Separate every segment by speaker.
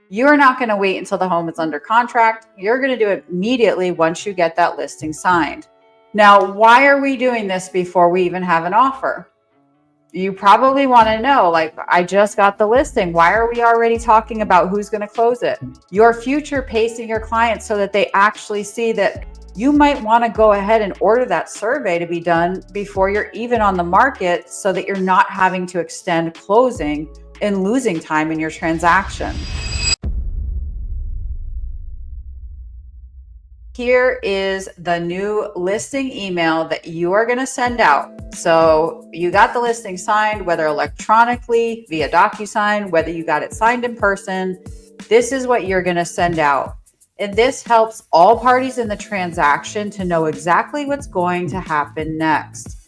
Speaker 1: You're not going to wait until the home is under contract. You're going to do it immediately once you get that listing signed. Now, why are we doing this before we even have an offer? You probably want to know, like, I just got the listing. Why are we already talking about who's going to close it? You're future pacing your clients so that they actually see that you might want to go ahead and order that survey to be done before you're even on the market, so that you're not having to extend closing and losing time in your transaction. Here is the new listing email that you are going to send out. So you got the listing signed, whether electronically, via DocuSign, whether you got it signed in person. This is what you're going to send out. And this helps all parties in the transaction to know exactly what's going to happen next.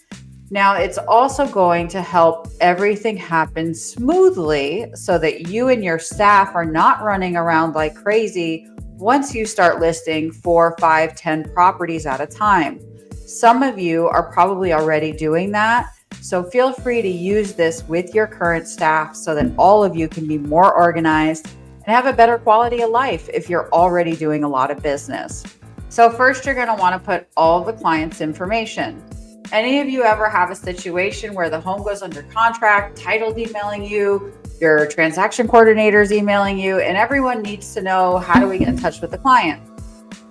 Speaker 1: Now, it's also going to help everything happen smoothly so that you and your staff are not running around like crazy once you start listing 4, 5, 10 properties at a time. Some of you are probably already doing that, so feel free to use this with your current staff so that all of you can be more organized and have a better quality of life if you're already doing a lot of business. So first, you're going to want to put all of the client's information. Any of you ever have a situation where the home goes under contract, title's emailing you, your transaction coordinator's emailing you, and everyone needs to know, how do we get in touch with the client?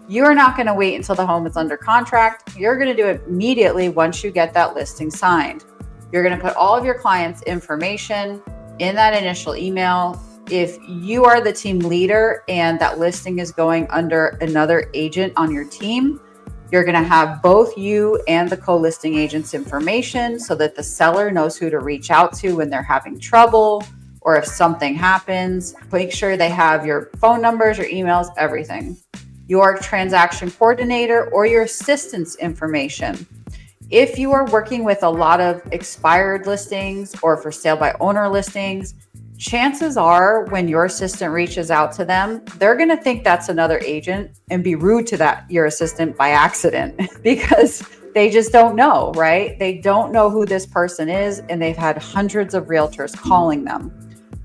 Speaker 1: You're not going to wait until the home is under contract. You're going to do it immediately once you get that listing signed. You're going to put all of your client's information in that initial email. If you are the team leader and that listing is going under another agent on your team, you're going to have both you and the co-listing agent's information so that the seller knows who to reach out to when they're having trouble or if something happens. Make sure they have your phone numbers, your emails, everything. Your transaction coordinator or your assistant's information. If you are working with a lot of expired listings or for sale by owner listings, chances are when your assistant reaches out to them, they're going to think that's another agent and be rude to your assistant by accident because they just don't know, right? They don't know who this person is, and they've had hundreds of realtors calling them.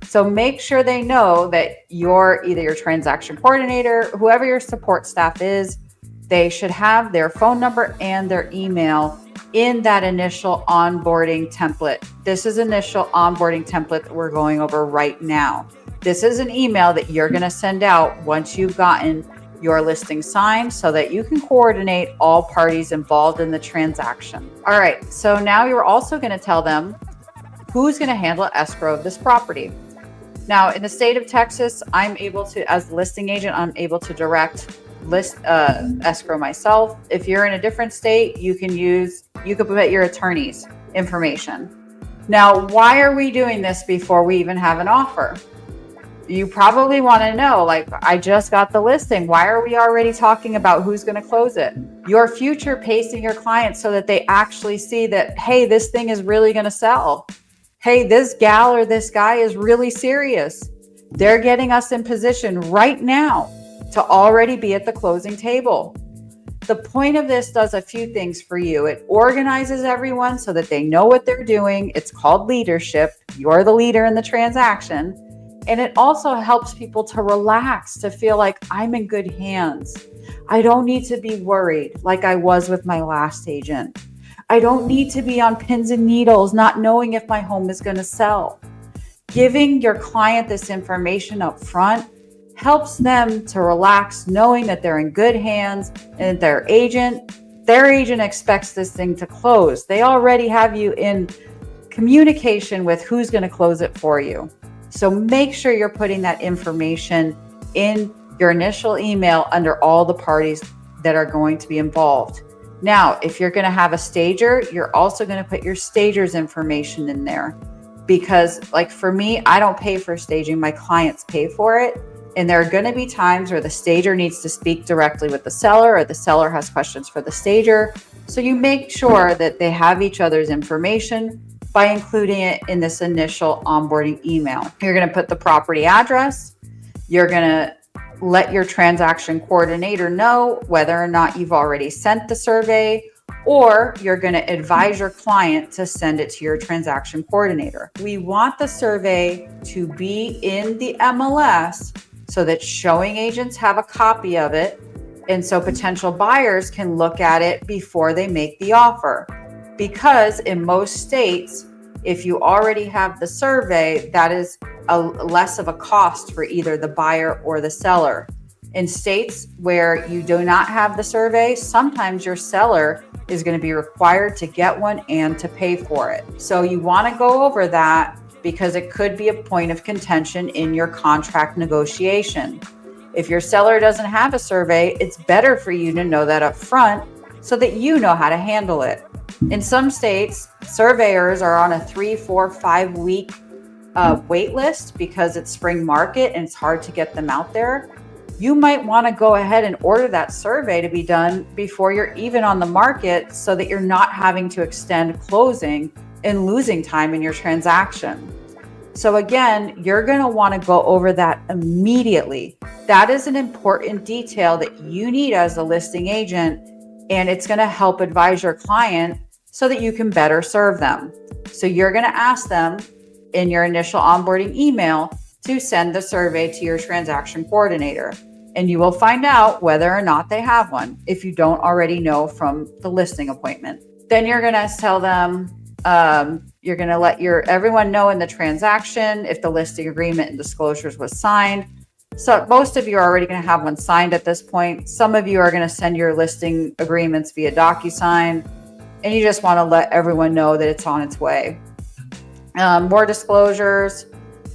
Speaker 1: So make sure they know that you're either your transaction coordinator, whoever your support staff is. They should have their phone number and their email in that initial onboarding template. This is initial onboarding template that we're going over right now. This is an email that you're going to send out once you've gotten your listing signed so that you can coordinate all parties involved in the transaction. All right, so now you're also going to tell them who's going to handle escrow of this property. Now, in the state of Texas, I'm able to, as the listing agent, I'm able to direct escrow myself. If you're in a different state, you can put your attorney's information. Now, why are we doing this before we even have an offer? You probably want to know, like, I just got the listing. Why are we already talking about who's going to close it? You're future pacing your clients so that they actually see that, hey, this thing is really going to sell. Hey, this gal or this guy is really serious. They're getting us in position right now to already be at the closing table. The point of this does a few things for you. It organizes everyone so that they know what they're doing. It's called leadership. You're the leader in the transaction. And it also helps people to relax, to feel like I'm in good hands. I don't need to be worried like I was with my last agent. I don't need to be on pins and needles, not knowing if my home is going to sell. Giving your client this information up front helps them to relax, knowing that they're in good hands and their agent expects this thing to close. They already have you in communication with who's going to close it for you. So make sure you're putting that information in your initial email under all the parties that are going to be involved. Now, if you're going to have a stager, you're also going to put your stager's information in there, because like for me, I don't pay for staging. My clients pay for it. And there are going to be times where the stager needs to speak directly with the seller, or the seller has questions for the stager. So you make sure that they have each other's information by including it in this initial onboarding email. You're going to put the property address. You're going to let your transaction coordinator know whether or not you've already sent the survey, or you're going to advise your client to send it to your transaction coordinator. We want the survey to be in the MLS so that showing agents have a copy of it. And so potential buyers can look at it before they make the offer. Because in most states, if you already have the survey, that is less of a cost for either the buyer or the seller. In states where you do not have the survey, sometimes your seller is going to be required to get one and to pay for it. So you want to go over that because it could be a point of contention in your contract negotiation. If your seller doesn't have a survey, it's better for you to know that up front so that you know how to handle it. In some states, surveyors are on a 3, 4, 5 week wait list because it's spring market and it's hard to get them out there. You might want to go ahead and order that survey to be done before you're even on the market so that you're not having to extend closing and losing time in your transaction. So again, you're going to want to go over that immediately. That is an important detail that you need as a listing agent, and it's going to help advise your client so that you can better serve them. So you're going to ask them in your initial onboarding email to send the survey to your transaction coordinator, and you will find out whether or not they have one if you don't already know from the listing appointment. Then you're going to tell them, you're going to let everyone know in the transaction if the listing agreement and disclosures was signed. So most of you are already going to have one signed at this point. Some of you are going to send your listing agreements via DocuSign, and you just want to let everyone know that it's on its way. More disclosures.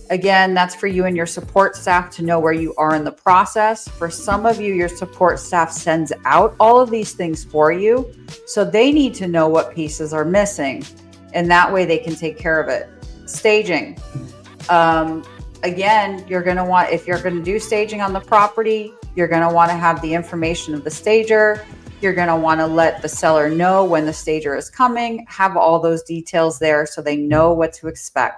Speaker 1: Again, that's for you and your support staff to know where you are in the process. For some of you, your support staff sends out all of these things for you. So they need to know what pieces are missing. And that way they can take care of it. Staging. Again, you're going to want, if you're going to do staging on the property, you're going to want to have the information of the stager. You're going to want to let the seller know when the stager is coming, have all those details there so they know what to expect.